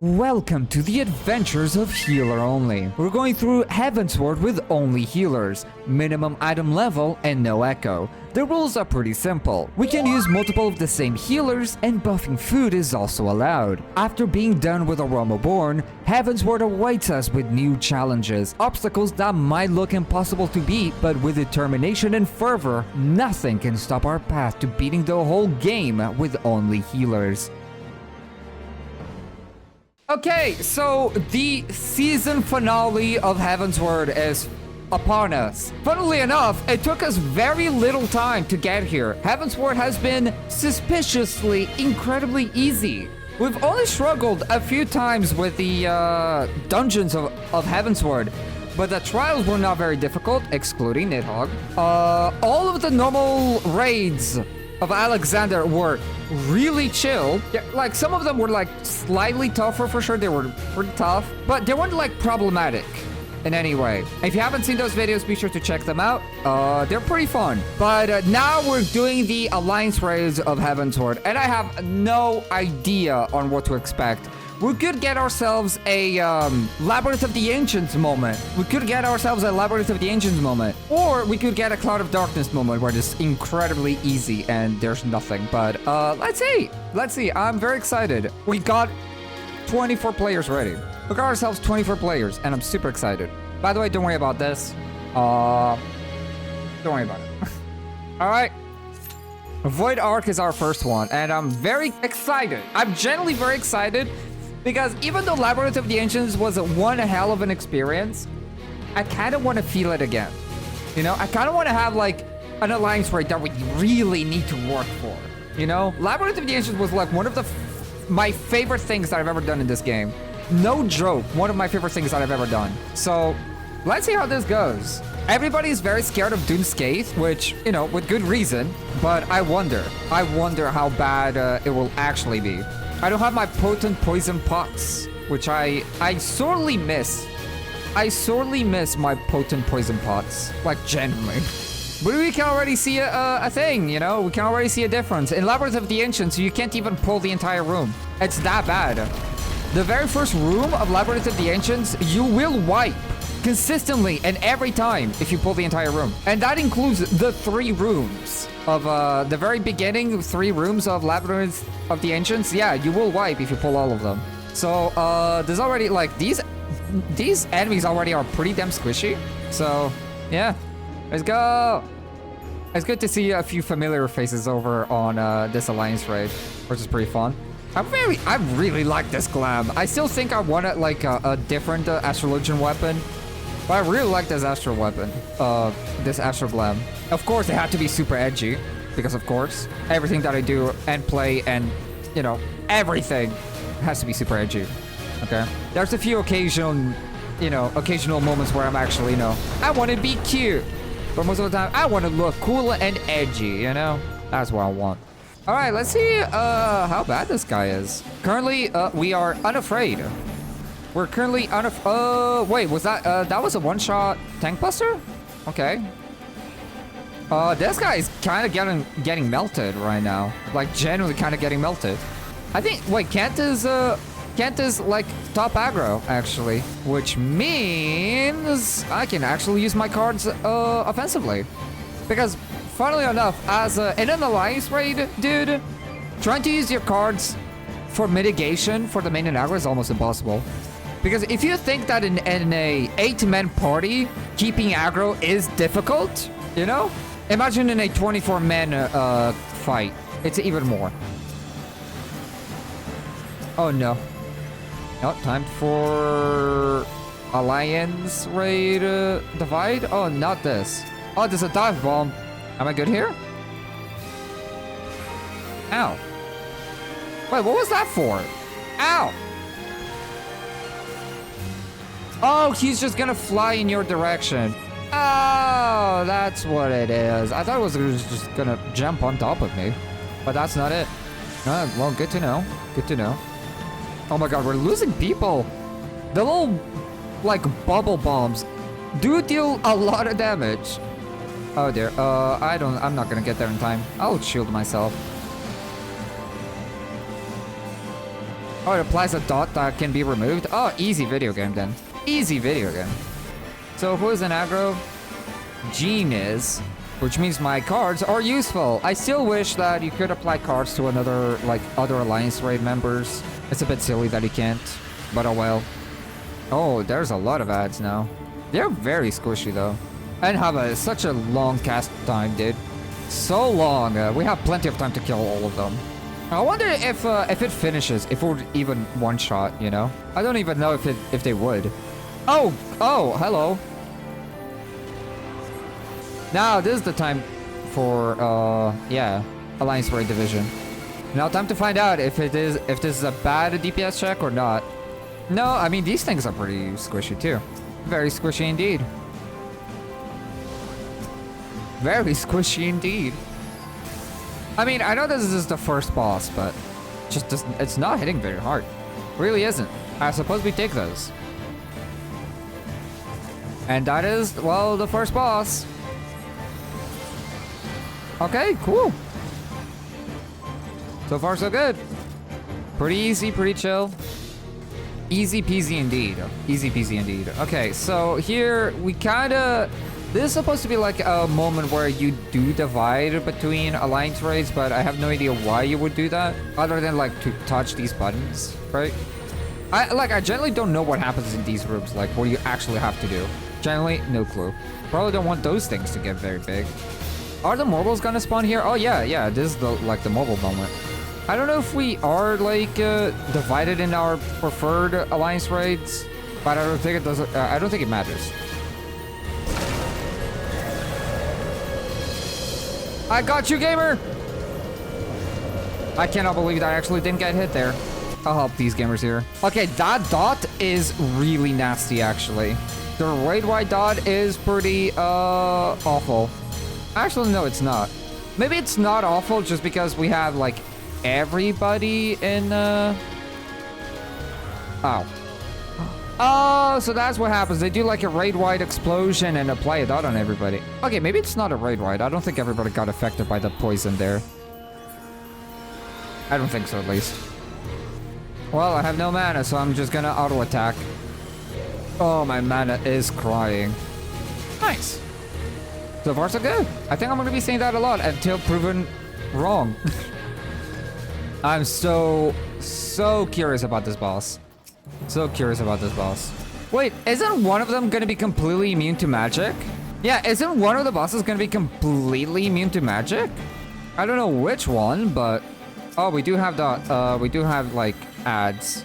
Welcome to the adventures of Healer Only. We're going through Heavensward with only healers, minimum item level, and no echo. The rules are pretty simple. We can use multiple of the same healers, and buffing food is also allowed. After being done with Aroma Born, Heavensward awaits us with new challenges, obstacles that might look impossible to beat, but with determination and fervor, nothing can stop our path to beating the whole game with only healers. Okay, so the season finale of Heavensward is upon us. Funnily enough, it took us very little time to get here. Heavensward has been suspiciously incredibly easy. We've only struggled a few times with the dungeons of Heavensward, but the trials were not very difficult, excluding Nidhogg. All of the normal raids of Alexander were really chill. Yeah, like some of them were like slightly tougher for sure. They were pretty tough, but they weren't like problematic in any way. If you haven't seen those videos, be sure to check them out. They're pretty fun. But now we're doing the Alliance raids of Heavensward, and I have no idea on what to expect. We could get ourselves a Labyrinth of the Ancients moment. We could get ourselves a Labyrinth of the Ancients moment. Or we could get a Cloud of Darkness moment where it's incredibly easy and there's nothing. But let's see. Let's see. I'm very excited. We got 24 players ready. We got ourselves 24 players and I'm super excited. By the way, don't worry about this. Don't worry about it. All right. Void Arc is our first one and I'm very excited. I'm genuinely very excited. Because even though Labyrinth of the Ancients was one hell of an experience, I kind of want to feel it again. You know, I kind of want to have like an Alliance raid that we really need to work for. You know, Labyrinth of the Ancients was like one of my favorite things that I've ever done in this game. No joke, one of my favorite things that I've ever done. So let's see how this goes. Everybody's very scared of Dune Scathe, which, you know, with good reason. But I wonder how bad it will actually be. I don't have my potent poison pots, which I sorely miss. I sorely miss my potent poison pots, like genuinely. But we can already see a thing, you know? We can already see a difference. In Labyrinth of the Ancients, you can't even pull the entire room. It's that bad. The very first room of Labyrinth of the Ancients, you will wipe consistently and every time if you pull the entire room. And that includes the 3 rooms of the very beginning, 3 rooms of Labyrinth of the Ancients. Yeah, you will wipe if you pull all of them. So there's already like these enemies already are pretty damn squishy. So yeah, let's go. It's good to see a few familiar faces over on this Alliance raid, which is pretty fun. I really like this glam. I still think I wanted like a different Astrologian weapon. But I really like this Astral weapon, this Astral Glam. Of course, it had to be super edgy, because of course, everything that I do and play and, you know, everything has to be super edgy, okay? There's a few occasional moments where I'm actually, you know, I want to be cute. But most of the time, I want to look cool and edgy, you know? That's what I want. All right, let's see how bad this guy is. Currently, we are unafraid. We're currently wait, was that that was a one-shot tank buster? Okay. This guy is kind of getting melted right now. Like genuinely kind of getting melted. I think wait, Kent is like top aggro actually, which means I can actually use my cards offensively. Because funnily enough, as in an Alliance raid, dude, trying to use your cards for mitigation for the main and aggro is almost impossible. Because if you think that in a 8-man party, keeping aggro is difficult, you know? Imagine in a 24-man fight. It's even more. Oh no. No, time for Alliance raid divide? Oh, not this. Oh, there's a dive bomb. Am I good here? Ow. Wait, what was that for? Ow. Oh, he's just gonna fly in your direction. Oh, that's what it is. I thought it was just gonna jump on top of me. But that's not it. Well, good to know. Good to know. Oh my god, we're losing people. The little, like, bubble bombs do deal a lot of damage. Oh dear. I'm not gonna get there in time. I'll shield myself. Oh, it applies a dot that can be removed? Oh, easy video game then. Easy video game. So who is an aggro? Gene is, which means my cards are useful. I still wish that you could apply cards to another, like, other Alliance Raid members. It's a bit silly that you can't, but oh well. Oh, there's a lot of ads now. They're very squishy though. And have such a long cast time, dude. So long. We have plenty of time to kill all of them. I wonder if it finishes, if it would even one shot, you know? I don't even know if they would. Oh, hello. Now this is the time for yeah, Alliance Raid Division. Now time to find out if this is a bad DPS check or not. No, I mean these things are pretty squishy too. Very squishy indeed. Very squishy indeed. I mean, I know this is the first boss, but it's not hitting very hard. Really isn't. I suppose we take those. And that is, well, the first boss. Okay, cool. So far, so good. Pretty easy, pretty chill. Easy peasy indeed. Easy peasy indeed. Okay, so here we kinda... This is supposed to be like a moment where you do divide between Alliance raids, but I have no idea why you would do that, other than like to touch these buttons, right? I generally don't know what happens in these rooms, like what you actually have to do. Generally, no clue. Probably don't want those things to get very big. Are the mobiles gonna spawn here? Oh yeah, this is the mobile moment. I don't know if we are like divided in our preferred Alliance raids, but I don't think it does. I don't think it matters. I got you, gamer! I cannot believe that I actually didn't get hit there. I'll help these gamers here. Okay, that dot is really nasty, actually. The raid-wide dot is pretty, awful. Actually, no, it's not. Maybe it's not awful just because we have, like, everybody in, Oh. Oh, so that's what happens. They do like a raid-wide explosion and apply a dot on everybody. Okay, maybe it's not a raid-wide. I don't think everybody got affected by the poison there. I don't think so, at least. Well, I have no mana, so I'm just gonna auto-attack. Oh, my mana is crying. Nice. So far, so good. I think I'm gonna be saying that a lot until proven wrong. I'm so curious about this boss. So curious about this boss. Wait, isn't one of them gonna be completely immune to magic? Yeah, isn't one of the bosses gonna be completely immune to magic? I don't know which one, but... Oh, we do have the, we do have, like, ads.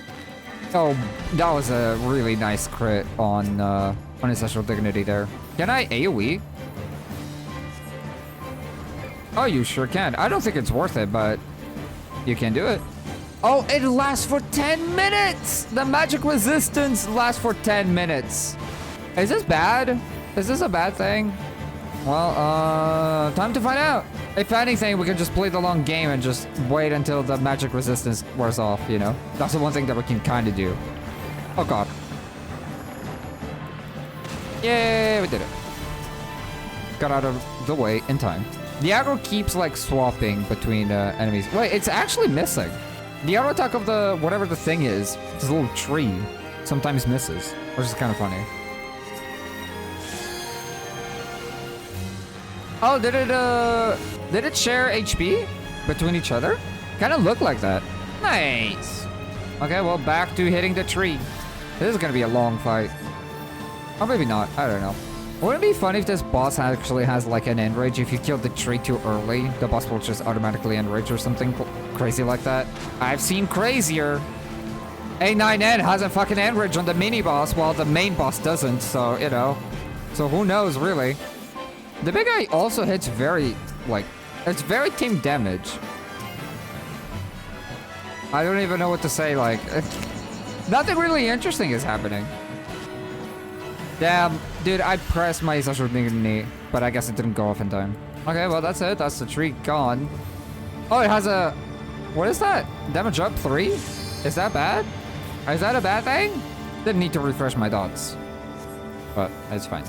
Oh, that was a really nice crit on Ancestral Dignity there. Can I AoE? Oh, you sure can. I don't think it's worth it, but you can do it. Oh, it lasts for 10 minutes! The magic resistance lasts for 10 minutes. Is this bad? Is this a bad thing? Well, time to find out. If anything, we can just play the long game and just wait until the magic resistance wears off, you know? That's the one thing that we can kind of do. Oh, God. Yay, we did it. Got out of the way in time. The aggro keeps, like, swapping between enemies. Wait, it's actually missing. The auto attack of the whatever the thing is, this little tree, sometimes misses, which is kind of funny. Oh, did it share HP between each other? Kind of look like that. Nice. Okay, well, back to hitting the tree. This is gonna be a long fight. Or maybe not. I don't know. Wouldn't it be funny if this boss actually has like an enrage? If you kill the tree too early, the boss will just automatically enrage or something crazy like that. I've seen crazier. A9N has a fucking enrage on the mini boss while the main boss doesn't, so, you know. So who knows, really? The big guy also hits very, like, it's very team damage. I don't even know what to say, like, nothing really interesting is happening. Damn, dude, I pressed my social dignity, but I guess it didn't go off in time. Okay, well, that's it. That's the tree gone. Oh, it has a... What is that? Damage up 3? Is that bad? Is that a bad thing? Didn't need to refresh my dots. But it's fine.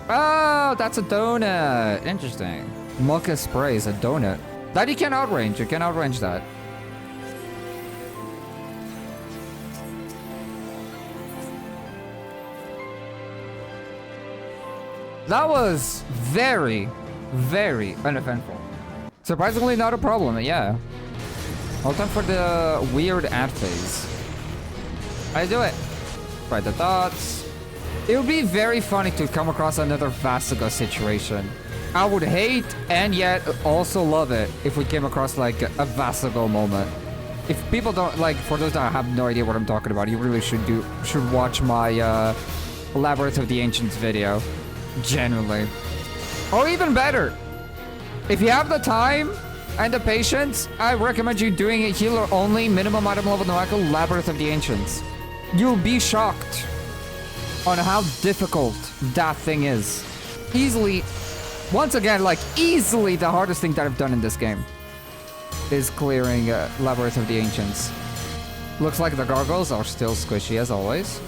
Oh, that's a donut. Interesting. Mocha spray is a donut. That you can outrange. You can outrange that. That was very, very uneventful. Surprisingly not a problem, yeah. All time for the weird ad phase. I do it. Right, the dots. It would be very funny to come across another Vasago situation. I would hate and yet also love it if we came across like a Vasago moment. If people don't like, for those that have no idea what I'm talking about, you really should watch my Labyrinth of the Ancients video. Genuinely. Or even better, if you have the time and the patience, I recommend you doing a healer only minimum item level Noako Labyrinth of the Ancients. You'll be shocked on how difficult that thing is. Easily, once again, like easily the hardest thing that I've done in this game is clearing Labyrinth of the Ancients. Looks like the gargoyles are still squishy as always.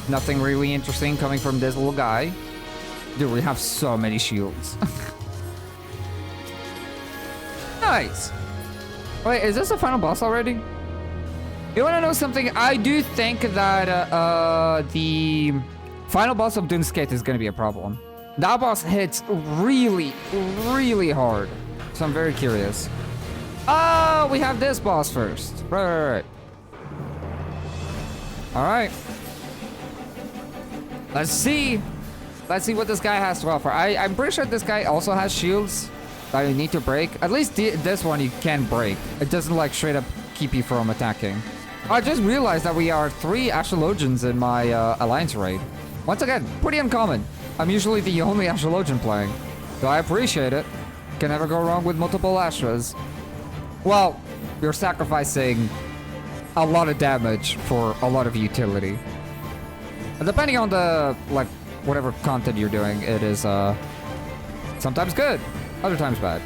Nothing really interesting coming from this little guy. Dude, we have so many shields. Nice. Wait, is this the final boss already? You wanna know something? I do think that the final boss of Dunskate is gonna be a problem. That boss hits really, really hard. So I'm very curious. Oh, we have this boss first. Right. Alright. Let's see. Let's see what this guy has to offer. I'm pretty sure this guy also has shields that you need to break. At least this one you can break. It doesn't like straight up keep you from attacking. I just realized that we are 3 Astrologians in my Alliance raid. Once again, pretty uncommon. I'm usually the only Astrologian playing. So I appreciate it. Can never go wrong with multiple Astras. Well, you're sacrificing a lot of damage for a lot of utility. And depending on the, like, whatever content you're doing, it is sometimes good, other times bad.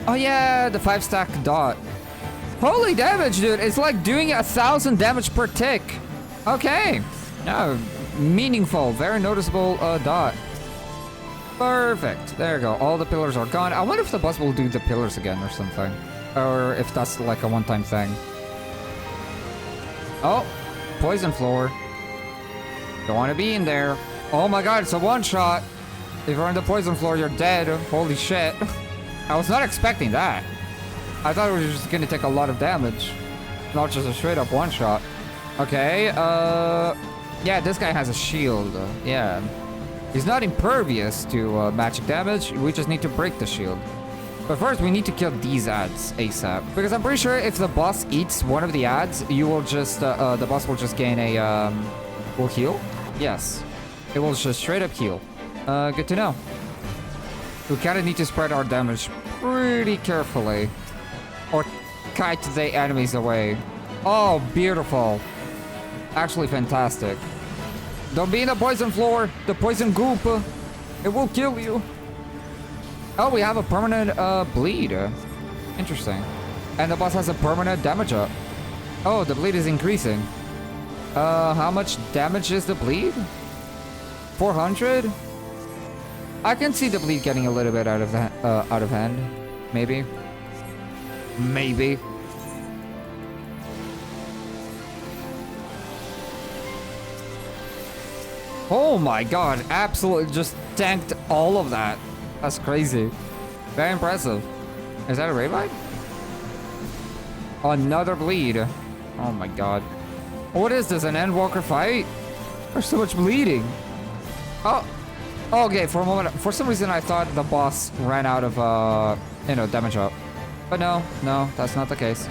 Oh yeah, the 5-stack dot. Holy damage, dude. It's like doing 1,000 damage per tick. Okay. Yeah, meaningful, very noticeable dot. Perfect. There you go. All the pillars are gone. I wonder if the boss will do the pillars again or something. Or if that's like a one-time thing. Oh, poison floor. Don't want to be in there. Oh my god, it's a one-shot. If you're on the poison floor, you're dead. Holy shit. I was not expecting that. I thought it was just gonna take a lot of damage. Not just a straight-up one-shot. Okay, yeah, this guy has a shield. Yeah. He's not impervious to magic damage. We just need to break the shield. But first, we need to kill these ads ASAP. Because I'm pretty sure if the boss eats one of the ads, you will just, the boss will just gain a, will heal? Yes. It will just straight up heal. Good to know. We kind of need to spread our damage pretty carefully. Or kite the enemies away. Oh, beautiful. Actually fantastic. Don't be in the poison floor. The poison goop. It will kill you. Oh, we have a permanent bleed. Interesting. And the boss has a permanent damage up. Oh, the bleed is increasing. How much damage is the bleed? 400? I can see the bleed getting a little bit out of hand. Maybe. Maybe. Oh my god, absolutely just tanked all of that. That's crazy. Very impressive. Is that a Rabite? Another bleed. Oh my god. What is this, an Endwalker fight? There's so much bleeding. Oh. Okay, for a moment, for some reason I thought the boss ran out of, damage up. But no, that's not the case.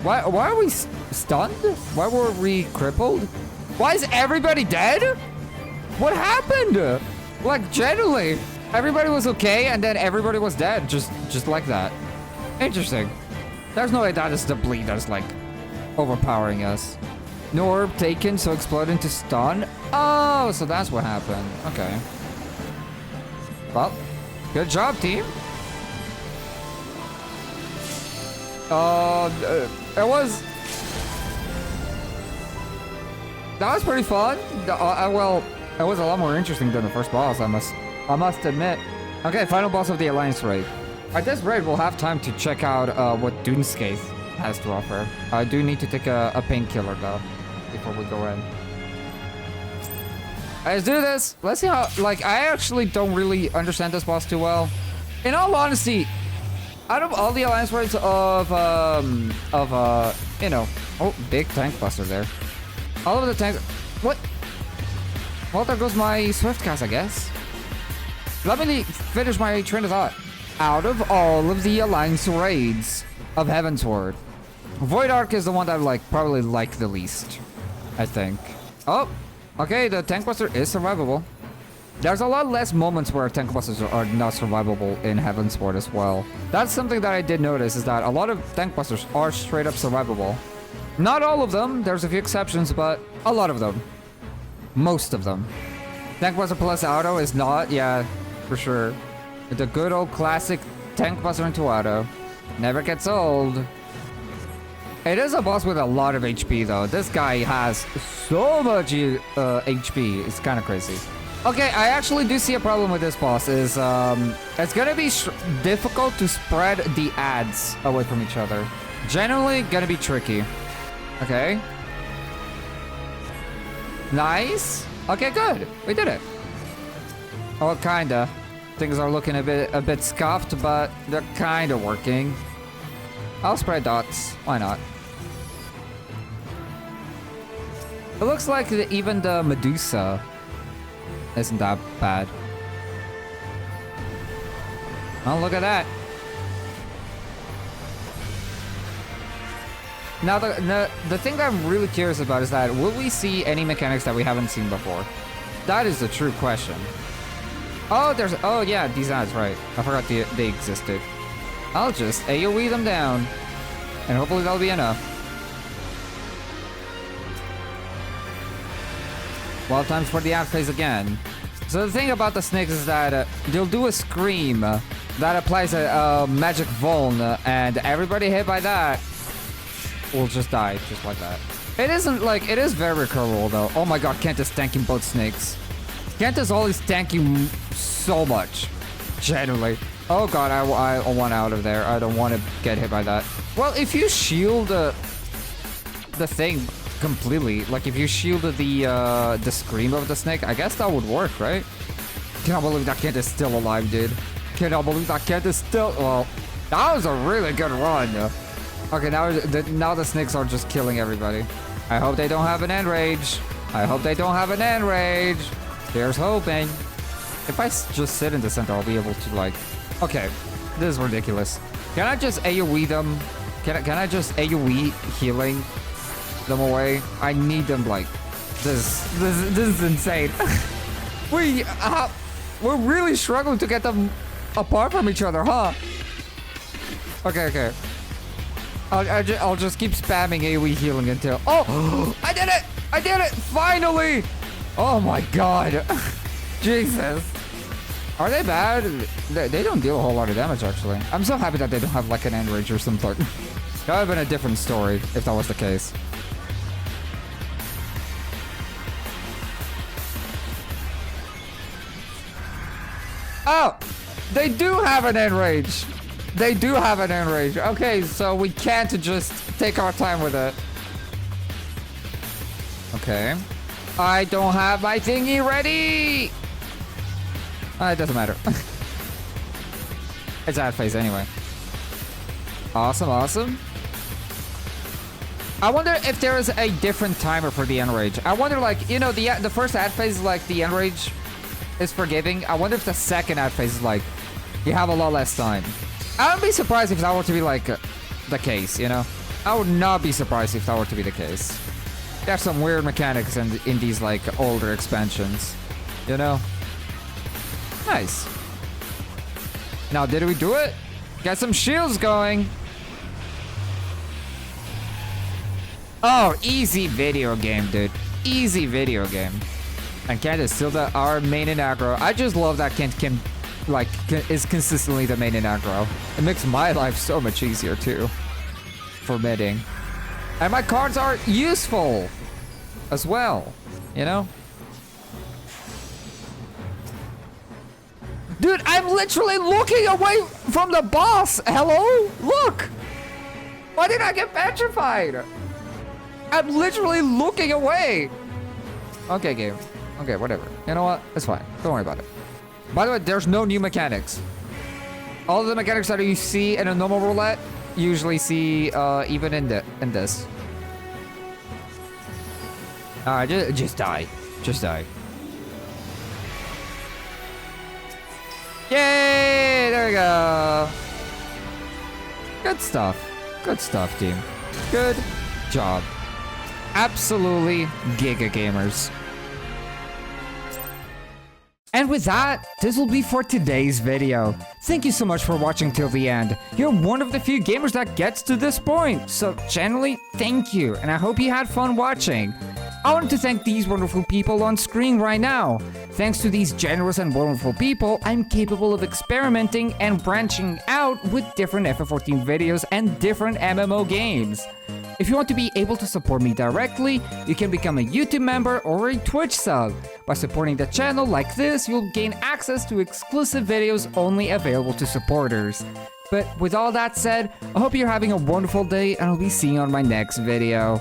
Why are we stunned? Why were we crippled? Why is everybody dead? What happened? Like, generally, everybody was okay and then everybody was dead, just like that. Interesting. There's no way that is the bleed that's like overpowering us. No orb taken, so explode into stun. Oh, so that's what happened. Okay. Well, good job, team. That was pretty fun. Well, it was a lot more interesting than the first boss, I must admit. Okay, final boss of the Alliance raid. At this raid, we'll have time to check out what Dunskate has to offer. I do need to take a painkiller though before we go in. Let's do this. Let's see how, like, I actually don't really understand this boss too well. In all honesty, out of all the alliance words of, you know, oh, big tank buster there. All of the tanks, what? Well, there goes my swift cast, I guess. Let me finish my train of thought. Out of all of the alliance raids of Heavensward, Void Arc is the one that I like, probably like the least, I think. Oh, okay, the tank buster is survivable. There's a lot less moments where tank busters are not survivable in Heavensward as well. That's something that I did notice, is that a lot of tank busters are straight up survivable. Not all of them, there's a few exceptions, but a lot of them. Most of them. Tank buster plus auto is not, yeah, for sure. The good old classic tank buster into auto. Never gets old. It is a boss with a lot of HP though. This guy has so much HP. It's kind of crazy. Okay, I actually do see a problem with this boss. Is it's gonna be difficult to spread the ads away from each other. Generally, gonna be tricky. Okay. Nice. Okay, good. We did it. Oh, kinda. Things are looking a bit scuffed, but they're kinda working. I'll spread dots. Why not? It looks like even the Medusa isn't that bad. Oh, look at that. Now, the thing that I'm really curious about is that will we see any mechanics that we haven't seen before? That is the true question. Oh, oh yeah, these ads, right. I forgot they existed. I'll just AoE them down, and hopefully that'll be enough. Wild times for the ad phase again. So the thing about the snakes is that they'll do a scream that applies a magic vuln, and everybody hit by that will just die, just like that. It isn't like, it is very recurable though. Oh my god, Kent is tanking both snakes. Kent is always tanking so much. Generally. Oh god, I want out of there. I don't want to get hit by that. Well, if you shield the thing completely, like if you shielded the scream of the snake, I guess that would work, right? Cannot believe that Kent is still alive, dude. Cannot believe that Kent is still, well, that was a really good run. Okay, now the snakes are just killing everybody. I hope they don't have an end rage. I hope they don't have an end rage. Here's hoping. If I just sit in the center, I'll be able to like... Okay, this is ridiculous. Can I just AoE them? Can I just AoE healing them away? I need them like... This is insane. We're really struggling to get them apart from each other, huh? Okay. I'll just keep spamming AoE healing until... Oh! I did it! I did it! Finally! Oh my god. Jesus. Are they bad? They don't deal a whole lot of damage, actually. I'm so happy that they don't have like an end rage or something. That would have been a different story if that was the case. Oh! They do have an end rage. They do have an end rage. Okay, so we can't just take our time with it. Okay. I don't have my thingy ready! It doesn't matter. It's ad phase anyway. Awesome. I wonder if there is a different timer for the end rage. I wonder, like, you know, the first ad phase is like the end rage is forgiving. I wonder if the second ad phase is like you have a lot less time. I would be surprised if that were to be like the case, you know? I would not be surprised if that were to be the case. There's some weird mechanics in these like older expansions, you know? Nice. Now, did we do it? Got some shields going. Oh, easy video game, dude. Easy video game. And Kent is still our main in aggro. I just love that Kent is consistently the main in aggro. It makes my life so much easier too. For midding. And my cards are useful as well, you know? Dude, I'm literally looking away from the boss. Hello? Look. Why did I get petrified? I'm literally looking away. Okay, game. Okay, whatever. You know what? It's fine. Don't worry about it. By the way, there's no new mechanics. All of the mechanics that you see in a normal roulette, you usually see even in this. Alright, just die. Just die. Yay! There we go. Good stuff. Good stuff, team. Good job. Absolutely giga gamers. And with that, this will be for today's video. Thank you so much for watching till the end. You're one of the few gamers that gets to this point, so genuinely, thank you, and I hope you had fun watching. I want to thank these wonderful people on screen right now. Thanks to these generous and wonderful people, I'm capable of experimenting and branching out with different FF14 videos and different MMO games. If you want to be able to support me directly, you can become a YouTube member or a Twitch sub. By supporting the channel like this, you'll gain access to exclusive videos only available to supporters. But with all that said, I hope you're having a wonderful day and I'll be seeing you on my next video.